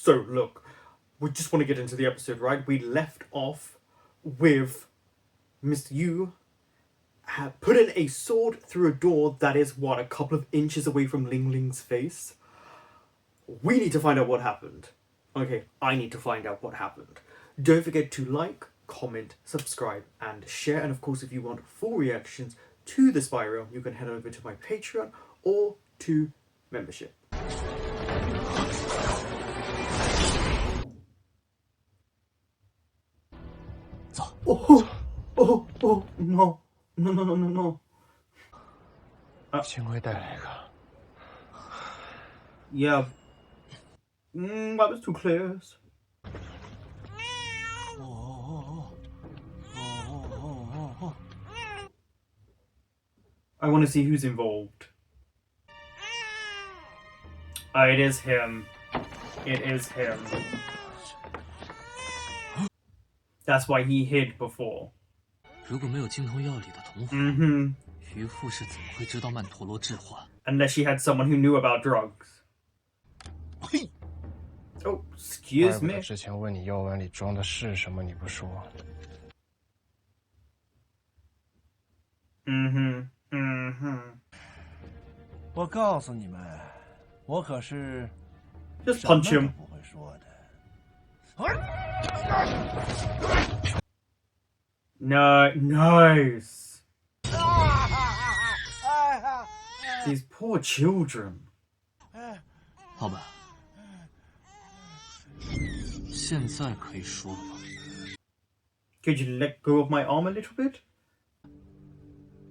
So, look, we just want to get into the episode, right? We left off with Mr. Yu putting a sword through a door that is, what, a couple of inches away from Ling Ling's face? We need to find out what happened. Okay, I need to find out what happened. Don't forget to like, comment, subscribe, and share. And of course, if you want full reactions to the Spirealm, you can head over to my Patreon or to membership. Oh, oh, oh, no. No, no, no, no, no. Yeah. That was too close. I want to see who's involved. It is him. It is him. That's why he hid before. 如果没有精通药理的同伙，渔夫是怎么会知道曼陀罗致幻 ？Unless she had someone who knew about drugs. Oh, excuse me. 之前问你药丸里装的是什么，你不说。我告诉你们，我可是 Just punch him. 不会说的。Nice. These poor children. 老板，现在可以说了吗 Could you let go of my arm a little bit?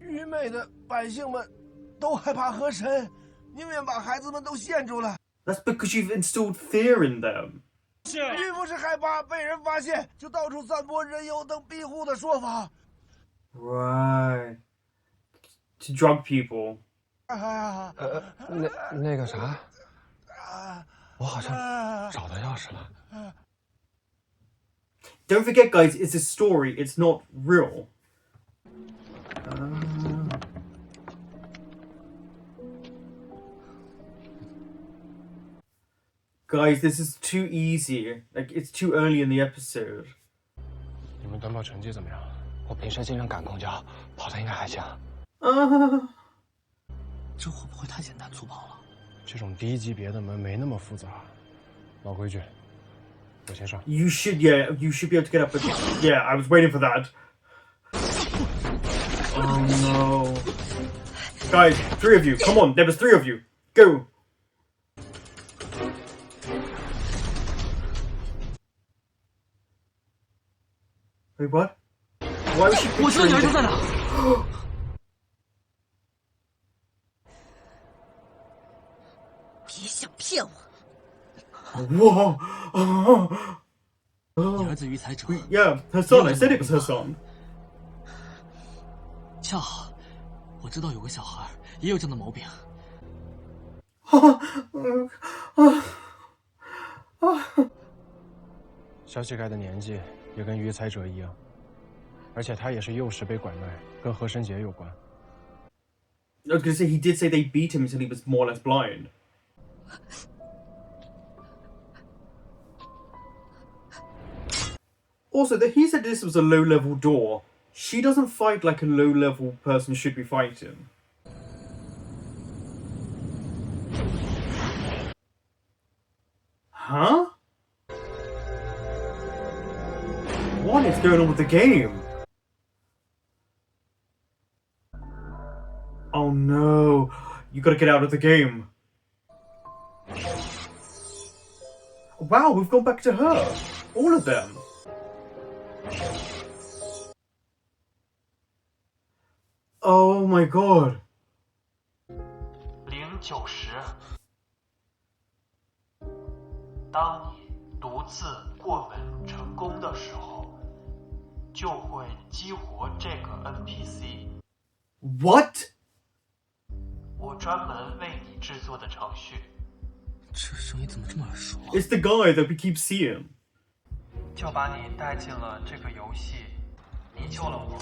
愚昧的百姓们都害怕河神，宁愿把孩子们都陷住了。 That's because you've instilled fear in them. 渔夫是害怕被人发现，就到处散播人油等庇护的说法。Right. To drug people. 那个啥，我好像找到钥匙了。Don't forget, guys, it's a story. It's not real. Guys, this is too easy. Like, it's too early in the episode. 你们短跑成绩怎么样？我平时经常赶公交，跑得应该还行。这会不会太简单粗暴了？这种低级别的门没那么复杂，老规矩，我先上。You should, yeah, you should be able to get up. But yeah, I was waiting for that. Oh no. Guys, 3 of you. Come on, there was 3 of you. Go. Wait, what? Why was she picturing 我知道你儿子在哪。别想骗我！ Whoa! 你儿子余财者 Yeah, her son. I said it was her son. 恰好，我知道有个小孩也有这样的毛病。小乞丐的年纪也跟余财者一样，而且他也是幼时被拐卖，跟和珅节有关。I was gonna say, he did say they beat him until he was more or less blind. Also, he said this was a low-level door. She doesn't fight like a low-level person should be fighting. Huh? What is going on with the game? Oh no, you gotta get out of the game. Wow, we've gone back to her. All of them. Oh my god. 090，当你独自过门成功的时候，就会激活这个 NPC。 What? 我专门为你制作的程序。这声音怎么这么耳熟啊？ It's the guy that we keep seeing. 就把你带进了这个游戏，你救了我，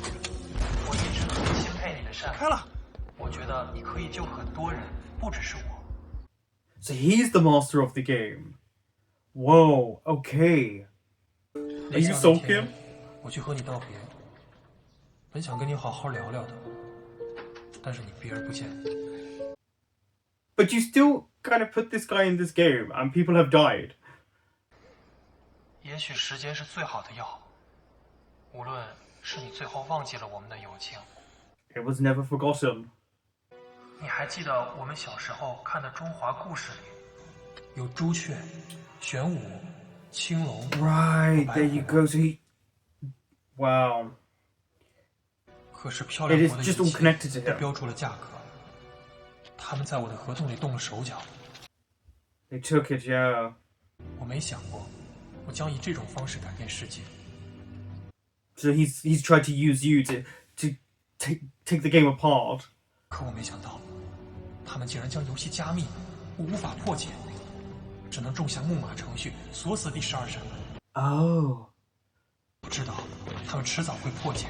我一直很钦佩你的善良。我觉得你可以救很多人，不只是我。 So he's the master of the game. Whoa, okay. Are you sulking? 我去和你道别，本想跟你好好聊聊的，但是你避而不见。But you still kind of put this guy in this game, and people have died. 也许时间是最好的药，无论是你最后忘记了我们的友情。It was never forgotten. 你还记得我们小时候看的中华故事里，有朱雀、玄武、青龙。Right, there you go. So he. Wow. 可是漂亮 It 国 is 的 just all 一 connected 切 to 都 him. 标出了价格，他们在我的合同里动了手脚。 They took it, yeah. 我没想过，我将以这种方式改变世界。 So he's tried to use you to take the game apart. 可我没想到，他们竟然将游戏加密，我无法破解，只能种下木马程序，锁死第12扇门。 Oh. 我知道他们迟早会破解，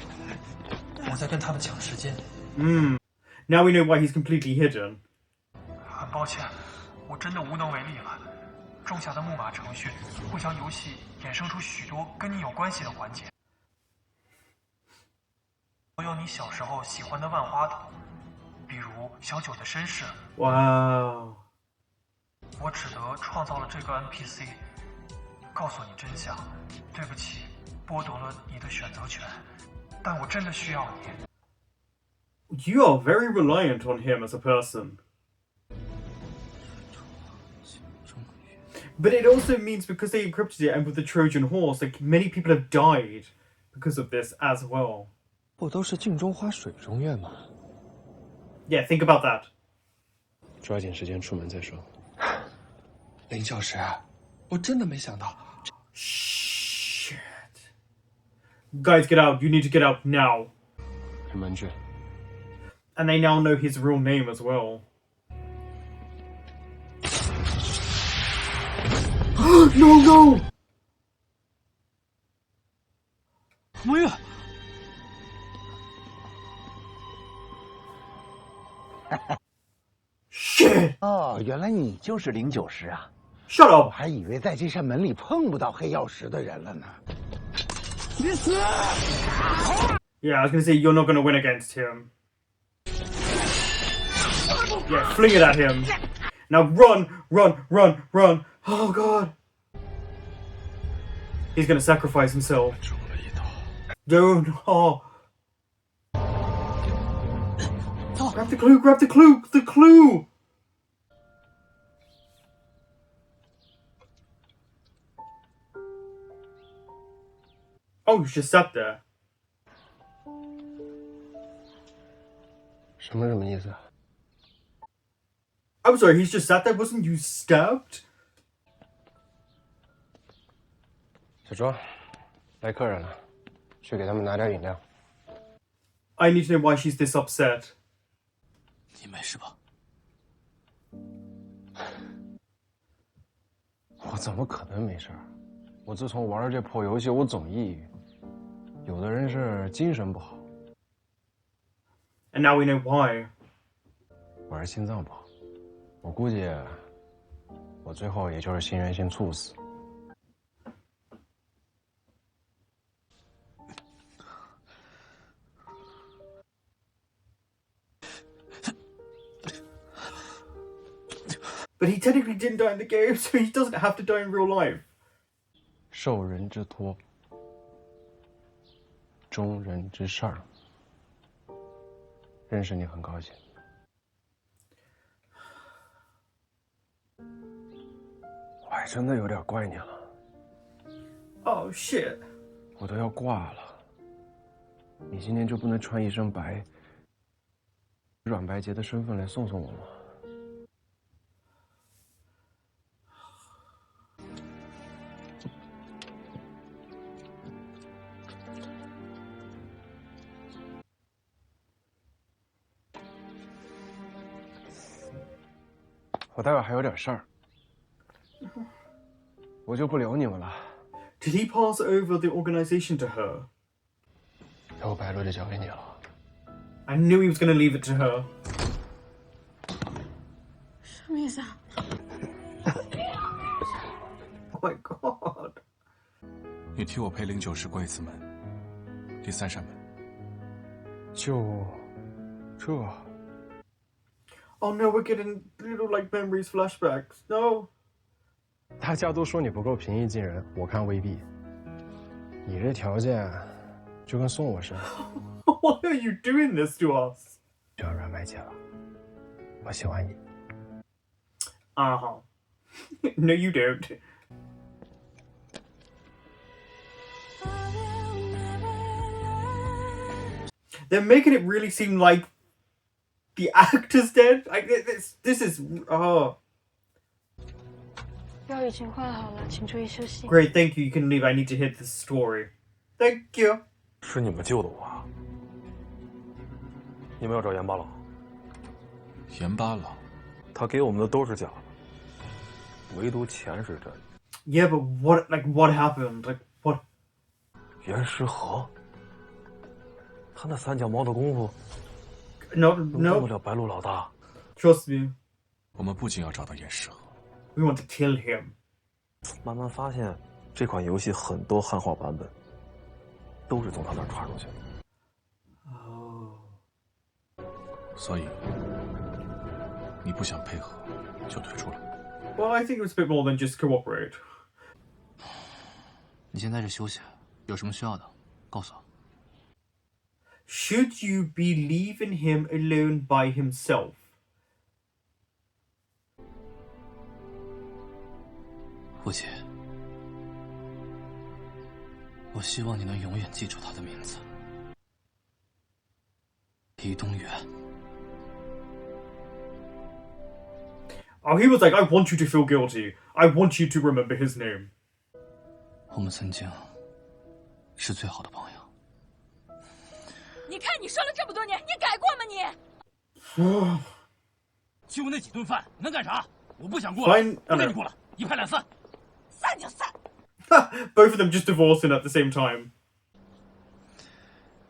我在跟他们抢时间。Now we know why he's completely hidden. 很抱歉，我真的无能为力了。种下的木马程序会将游戏衍生出许多跟你有关系的环节。我有你小时候喜欢的万花筒，比如小九的身世。 Wow. 我只得创造了这个 NPC， 告诉你真相。对不起，剥夺了你的选择权，但我真的需要你。 You are very reliant on him as a person. But it also means because they encrypted it and with the Trojan horse, like many people have died because of this as well. 不都是镜中花水中月吗？ Yeah, think about that. 抓紧时间出门再说。林教师，我真的没想到。 Shit. Guys, get out. You need to get out now. 开门去。 And they now know his real name as well. No, no! 红月， Shit! 哦，原来你就是灵九师啊！ Shut 我 up! 还以为在这扇门里碰不到黑曜石的人了呢。 Yeah, I was gonna say, you're not gonna win against him. Yeah, fling it at him. Now run, run, run, run. Oh god. He's gonna sacrifice himself. Don't. Oh. Grab the clue, grab the clue, the clue! Oh, he's just sat there. 什么意思？ I'm sorry, he's just sat there. Wasn't you stabbed? 小庄，来客人了，去给他们拿点饮料。 I need to know why she's this upset. 你没事吧？我怎么可能没事儿？我自从玩了这破游戏，我总抑郁。有的人是精神不好， And now we know why. 我是心脏不好。我估计，我最后也就是心源性猝死。 But he technically didn't die in the game, so he doesn't have to die in real life. 受人之托，忠人之事儿。认识你很高兴。我还真的有点怪你了， Oh shit. 我都要挂了。你今天就不能穿一身白，阮白洁的身份来送送我吗？ 我待会儿还有点事儿，我就不留你们了。 Did he pass over the organization to her? 要不白鹿就交给你了。 I knew he was going to leave it to her. 什么意思啊？ Oh my 替我陪09时过一次门，第3扇门。就这。Oh no, we're getting little like memories, flashbacks. No. 大家都说你不够平易近人，我看未必。你这条件，就跟送我似的。Why are you doing this to us? 这软白姐了，我喜欢你。Uh-huh. No, you don't. They're making it really seem like the actor's dead. Like this is oh. 药已经换好了，请注意休息。 Great, thank you. You can leave. I need to hear this story. Thank you. 是你们救的我啊！你们要找盐巴郎？盐巴郎，他给我们的都是假的，唯独钱是真的。Yeah, but what happened? Like what? 袁石河，他那3脚猫的功夫 No, 能 no. 动得了白鹿老大。 Trust me. 我们不仅要找到岩石河， We want to kill him. 慢慢发现，这款游戏很多汉化版本都是从他那儿传出去的。 Oh. 所以你不想配合，就退出了。 Well, I think it was a bit more than just cooperate. 你先在这休息，有什么需要的，告诉我。 Should you be leaving him alone by himself? 父亲，我希望你能永远记住他的名字，李东元。 Oh, he was like, I want you to feel guilty. I want you to remember his name. 我们曾经是最好的朋友。你看，你说了这么多年，你改过吗你？就那几顿饭能干啥？我不想过了， Fine. 不跟你过了，一拍两散。散就散。 Both of them just divorcing at the same time.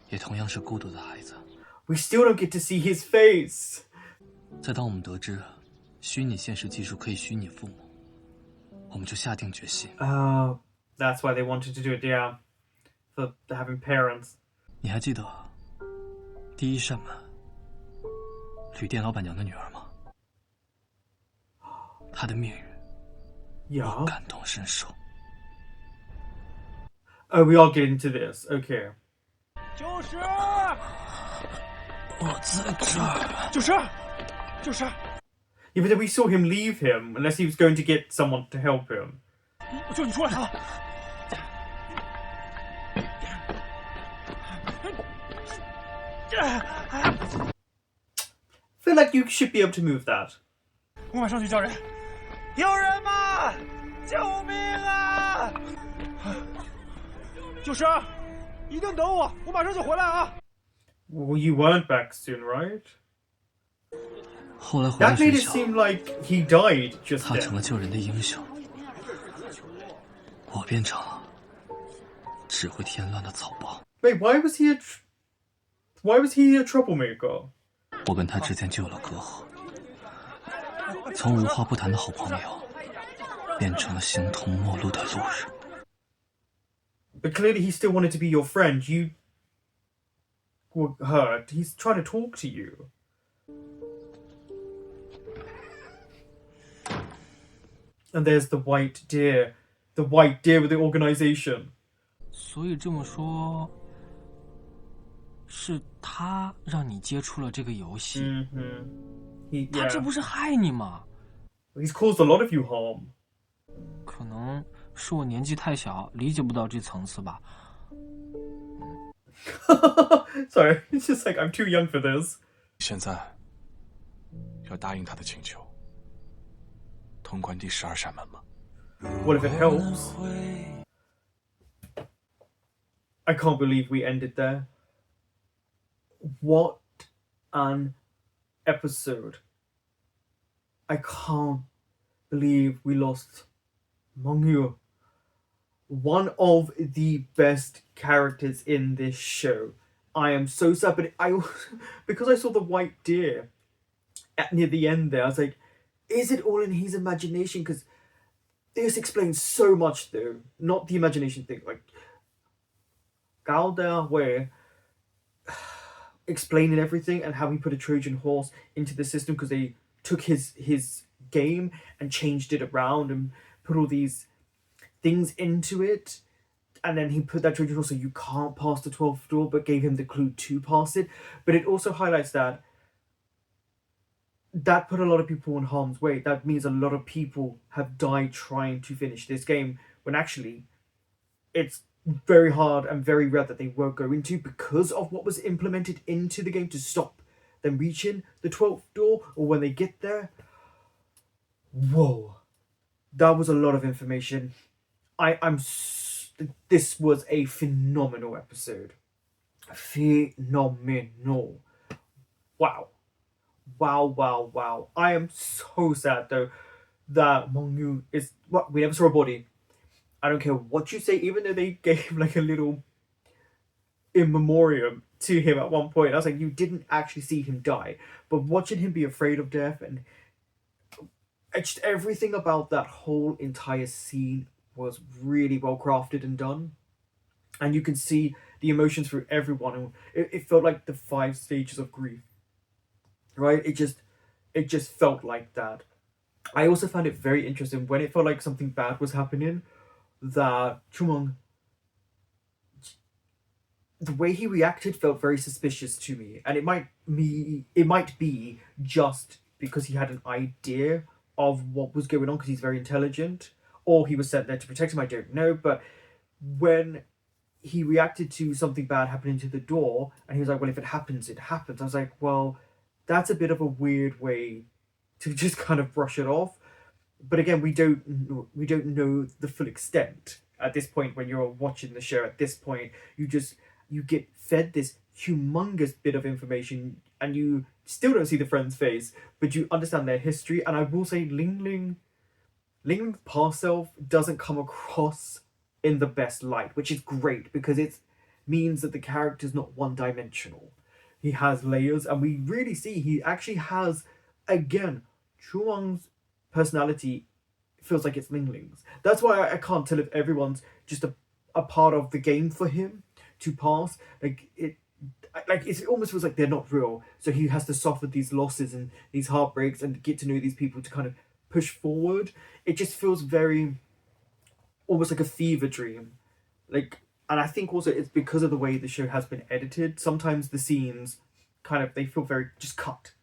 也同样是孤独的孩子。 We still don't get to see his face. 再当我们得知虚拟现实技术可以虚拟父母，我们就下定决心。 That's why they wanted to do it, yeah. For having parents. 你还记得第一扇门旅店老板娘的女儿吗？她的命运， Yeah. 我感同身受。 Oh, we are getting to this. Okay. 就是，我在这儿。就是。 Yeah, but then we saw him leave him, unless he was going to get someone to help him. 我救你出来了。 Feel like you should be able to move that. 我马上去叫人。有人吗？救命啊！就是，一定等我，我马上就回来啊。 Well, you weren't back soon, right? 后来回到 That 学 made it 校， seem like he died just 他成 then. 了救人的英雄，我变成了只会添乱的草包。 Wait, why was he a troublemaker? 我跟他之间就有了隔阂，从无话不谈的好朋友，变成了形同陌路的路人。 But clearly he still wanted to be your friend. You were hurt. He's trying to talk to you. And there's the white deer. The white deer with the organization. 所以这么说，是他让你接触了这个游戏。他这 Yeah. 不是害你吗？ He's caused a lot of you harm. 可能是我年纪太小，理解不到这层次吧。 Sorry, it's just like I'm too young for this. 现在要答应他的请求，通关第12扇门吗？ What if it helps? I can't believe we ended there. What an episode. I can't believe we lost Mongyu. One of the best characters in this show. I am so sad, but because I saw the white deer near the end there, I was like, is it all in his imagination? Because this explains so much, though. Not the imagination thing. Like, Galder explaining everything and how he put a Trojan horse into the system because they took his game and changed it around and put all these things into it, and then he put that Trojan horse so you can't pass the 12th door, but gave him the clue to pass it. But it also highlights that put a lot of people in harm's way. That means a lot of people have died trying to finish this game, when actually it's very hard and very rare that they won't go into, because of what was implemented into the game to stop them reaching the 12th door, or when they get there. Whoa, that was a lot of information. This was a phenomenal episode. Phenomenal. Wow. I am so sad though that Mongyu is what we never saw a body. I don't care what you say, even though they gave like a little in memoriam to him at one point. I was like, you didn't actually see him die, but watching him be afraid of death and just everything about that whole entire scene was really well crafted and done. And you can see the emotions through everyone. It felt like the 5 stages of grief, right? It just felt like that. I also found it very interesting when it felt like something bad was happening, that Chumong, the way he reacted felt very suspicious to me. And it might be just because he had an idea of what was going on because he's very intelligent, or he was sent there to protect him, I don't know. But when he reacted to something bad happening to the door and he was like, well, if it happens, it happens. I was like, well, that's a bit of a weird way to just kind of brush it off. But again, we don't know the full extent at this point. When you're watching the show at this point, you get fed this humongous bit of information and you still don't see the friend's face, but you understand their history. And I will say Lingling's past self doesn't come across in the best light, which is great because it means that the character's not one-dimensional. He has layers, and we really see he actually has, again, Chuang's personality feels like it's Lingling's. That's why I can't tell if everyone's just a part of the game for him to pass. It almost feels like they're not real. So he has to suffer these losses and these heartbreaks and get to know these people to kind of push forward. It just feels very almost like a fever dream. And I think also it's because of the way the show has been edited. Sometimes the scenes they feel very just cut.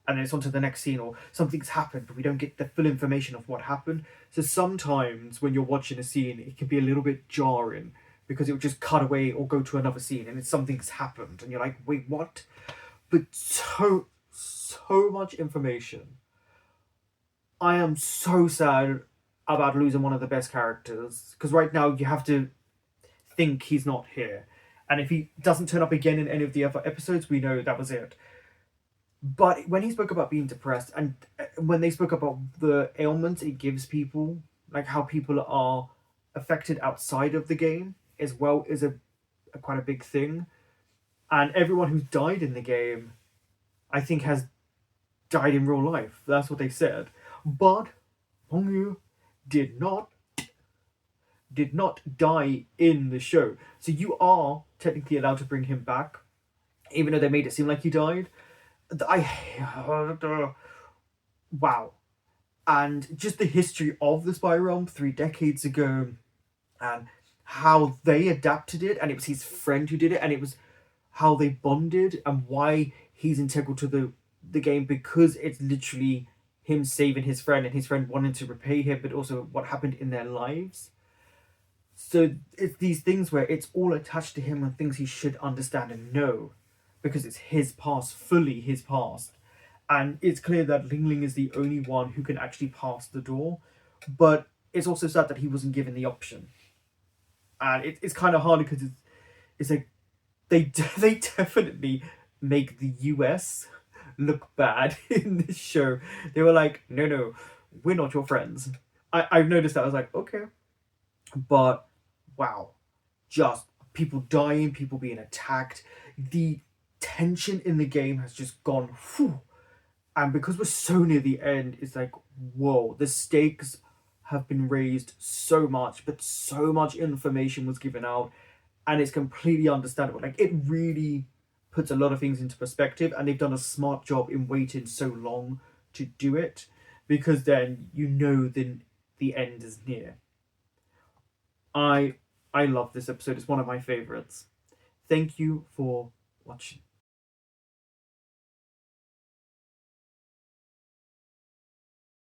And then it's on to the next scene, or something's happened, but we don't get the full information of what happened. So sometimes when you're watching a scene, it can be a little bit jarring because it will just cut away or go to another scene and something's happened. And you're like, wait, what? But so much information. I am so sad about losing one of the best characters, because right now you have to think he's not here. And if he doesn't turn up again in any of the other episodes, we know that was it. But when he spoke about being depressed, and when they spoke about the ailments it gives people, like how people are affected outside of the game as well, is a quite a big thing. And everyone who's died in the game, I think, has died in real life. That's what they said. But Hongyu did not die in the show. So you are technically allowed to bring him back, even though they made it seem like he died. Wow. And just the history of the Spirealm 3 decades ago, and how they adapted it, and it was his friend who did it, and it was how they bonded, and why he's integral to the game, because it's literally him saving his friend and his friend wanting to repay him, but also what happened in their lives. So it's these things where it's all attached to him and things he should understand and know, because it's his past, fully his past. And it's clear that Lingling is the only one who can actually pass the door, but it's also sad that he wasn't given the option. And it's kind of hard because it's like they definitely make the US look bad in this show. They were like, no, we're not your friends. I've noticed that. I was like, okay. But wow, just people dying, people being attacked. The tension in the game has just gone whew. And because we're so near the end, it's like, whoa, the stakes have been raised so much, but so much information was given out. and it's completely understandable. Like, it really puts a lot of things into perspective, and they've done a smart job in waiting so long to do it, because then you know the end is near. I love this episode. It's one of my favorites. Thank you for watching.